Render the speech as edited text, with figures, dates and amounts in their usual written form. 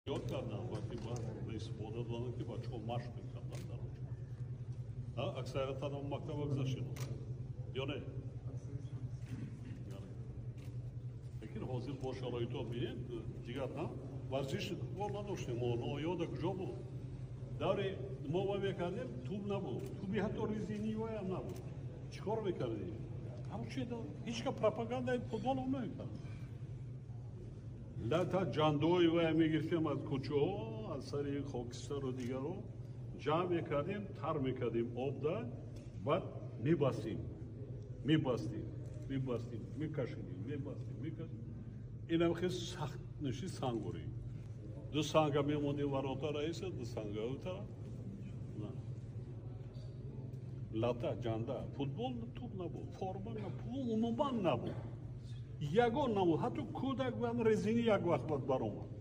یاد کردم وقتی من رئیس بودم که بچه ها مشق میکردن در اونجا اکثریتا هم مکتب گذاشتیم یا نه؟ فکر حاضر با شرایط ها بینیم دیگر نه ورزش ما نداشتیم ما نایاد کجا بود دوری ما میکردیم توب نبود توبی حتی ریزینی وای هم نبود چیکار میکردیم؟ همون چی دار؟ هیچ که پروپاگاندای فوتبال هم نمیکرد لطا جاندوی و میگرفتیم از کوچه ها از سری خاکستر و دیگر رو جمع میکردیم تر میکردیم آب در بعد میکشیدیم این هم خیلی سخت نشی سنگوری دو سنگ میموندیم ورانتا رئیس دو سنگ اوتر لطا جانده فوتبال توپ نبود فورما نبود عموما نبود یگان نبود حتی کودک و رزینی یک وقت برآمد